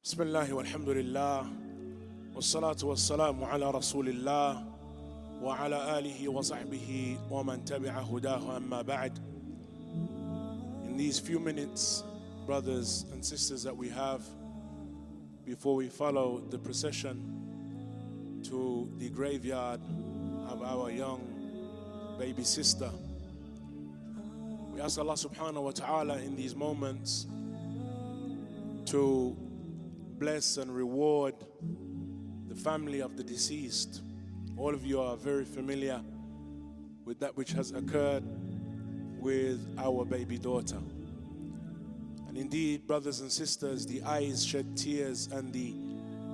Bismillah walhamdulillah wa-salatu wa-salamu ala rasulillah wa alayhi wa sahbihi wa man tabi'a hudahu amma ba'd. In these few minutes, brothers and sisters, that we have before we follow the procession to the graveyard of our young baby sister, we ask Allah subhanahu wa ta'ala in these moments to bless and reward the family of the deceased. All of you are very familiar with that which has occurred with our baby daughter. And indeed, brothers and sisters, the eyes shed tears and the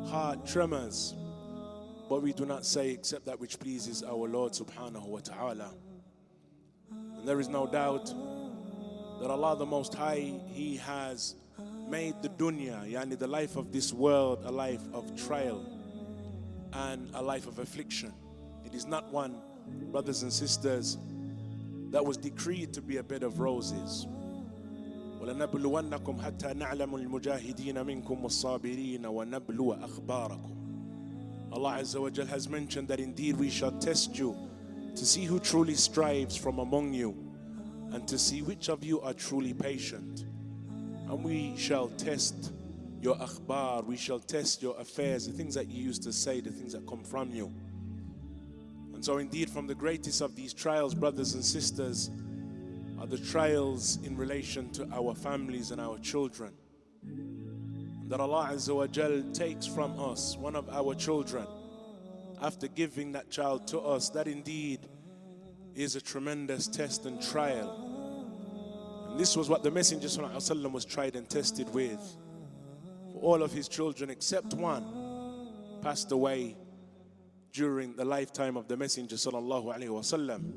heart tremors, but we do not say except that which pleases our Lord subhanahu wa ta'ala. And there is no doubt that Allah the Most High, He has made the dunya, yani the life of this world, a life of trial and a life of affliction. It is not one, brothers and sisters, that was decreed to be a bed of roses. وَلَنَبْلُوَنَّكُمْ حَتَّى نَعْلَمُ الْمُجَاهِدِينَ مِنْكُمْ وَالصَّابِرِينَ وَنَبْلُوَ أَخْبَارَكُمْ. Allah Azza wa Jal has mentioned that indeed we shall test you to see who truly strives from among you and to see which of you are truly patient. And we shall test your akhbar, we shall test your affairs, the things that you used to say, the things that come from you. And so indeed, from the greatest of these trials, brothers and sisters, are the trials in relation to our families and our children. And that Allah Azza wa Jal takes from us one of our children after giving that child to us. That indeed is a tremendous test and trial. This was what the Messenger sallallahu alayhi wa sallam was tried and tested with. For all of his children except one passed away during the lifetime of the Messenger sallallahu alayhi wa sallam.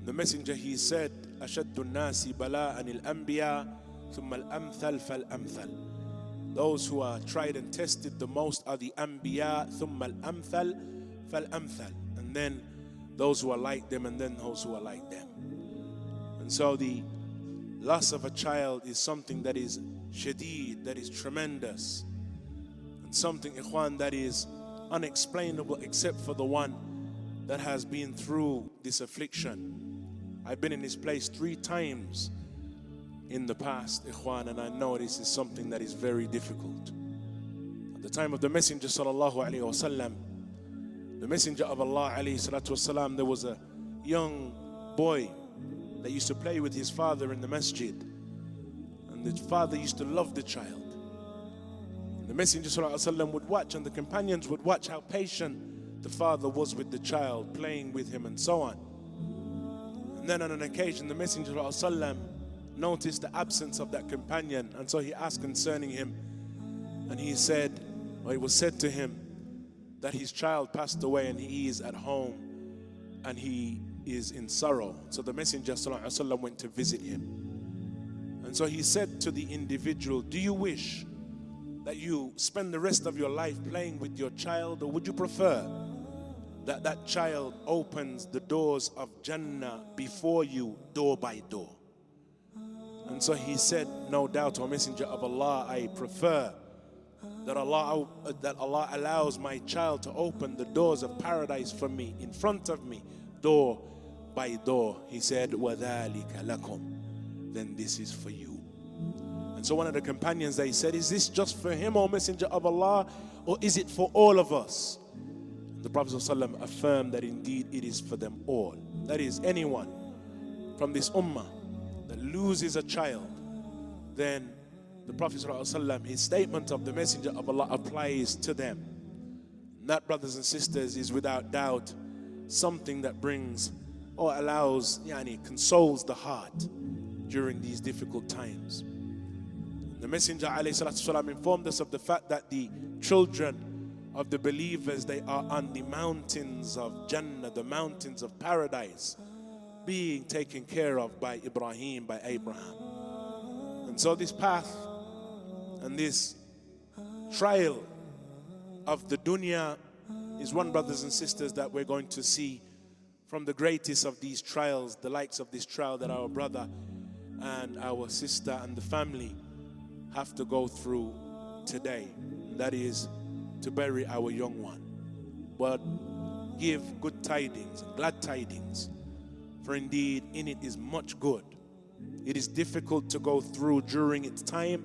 The Messenger, he said, أَشَدُّ النَّاسِ بَلَاءً الْأَنْبِيَاء ثُمَّ الْأَمْثَلْ فَالْأَمْثَلْ. Those who are tried and tested the most are the Anbiya, ثُمَّ الْأَمْثَلْ فَالْأَمْثَلْ. And then those who are like them, and then those who are like them. And so the loss of a child is something that is shadeed, that is tremendous, and something, ikhwan, that is unexplainable except for the one that has been through this affliction. I've been in this place 3 times in the past, ikhwan, and I know this is something that is very difficult. At the time of the Messenger sallallahu alayhi wa sallam, the Messenger of Allah alayhi salatu wasalam, there was a young boy that used to play with his father in the masjid, and the father used to love the child. And the Messenger ﷺ would watch, and the companions would watch how patient the father was with the child, playing with him and so on. And then on an occasion, the Messenger ﷺ noticed the absence of that companion, and so he asked concerning him, and he said, or it was said to him, that his child passed away and he is at home and he is in sorrow. So the Messenger ﷺ went to visit him. And so he said to the individual, do you wish that you spend the rest of your life playing with your child, or would you prefer that that child opens the doors of Jannah before you, door by door? And so he said, no doubt, O Messenger of Allah, I prefer that Allah allows my child to open the doors of paradise for me, in front of me, door by door. He said, وَذَلِكَ لَكُمْ. Then this is for you. And so one of the companions, they said, is this just for him, O Messenger of Allah, or is it for all of us? And the Prophet ﷺ affirmed that indeed it is for them all. That is, anyone from this ummah that loses a child, then the Prophet ﷺ, his statement of the Messenger of Allah applies to them. And that, brothers and sisters, is without doubt something that brings or allows, consoles the heart during these difficult times. The Messenger ﷺ informed us of the fact that the children of the believers, they are on the mountains of Jannah, the mountains of paradise, being taken care of by Ibrahim, by Abraham. And so this path and this trial of the dunya is one, brothers and sisters, that we're going to see from the greatest of these trials, the likes of this trial that our brother and our sister and the family have to go through today, that is to bury our young one. But give good tidings, glad tidings, for indeed in it is much good. It is difficult to go through during its time,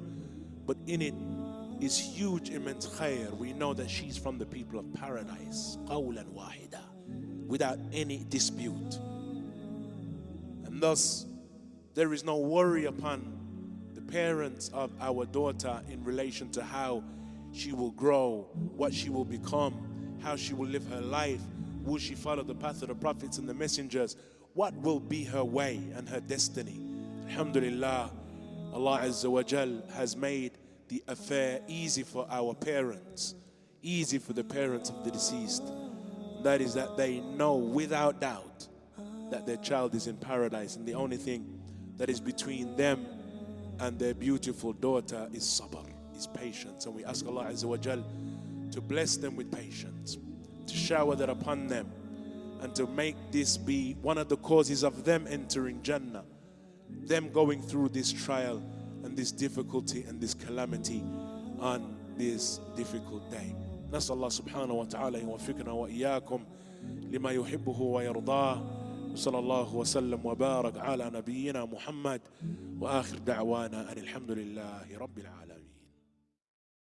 but in it is huge, immense khair. We know that she's from the people of paradise, qawlan wahida, without any dispute. And thus, there is no worry upon the parents of our daughter in relation to how she will grow, what she will become, how she will live her life. Will she follow the path of the prophets and the messengers? What will be her way and her destiny? Alhamdulillah, Allah Azza wa Jal has made the affair easy for our parents, easy for the parents of the deceased. That is that they know without doubt that their child is in paradise, and the only thing that is between them and their beautiful daughter is sabr, is patience. And we ask Allah Azza wa Jal to bless them with patience, to shower that upon them, and to make this be one of the causes of them entering Jannah, them going through this trial and this difficulty and this calamity on this difficult day. نسأل الله سبحانه وتعالى يوفقنا وإياكم لما يحبه ويرضاه. وصلى الله وسلم وبارك على نبينا محمد وآخر دعوانا أن الحمد لله رب العالمين.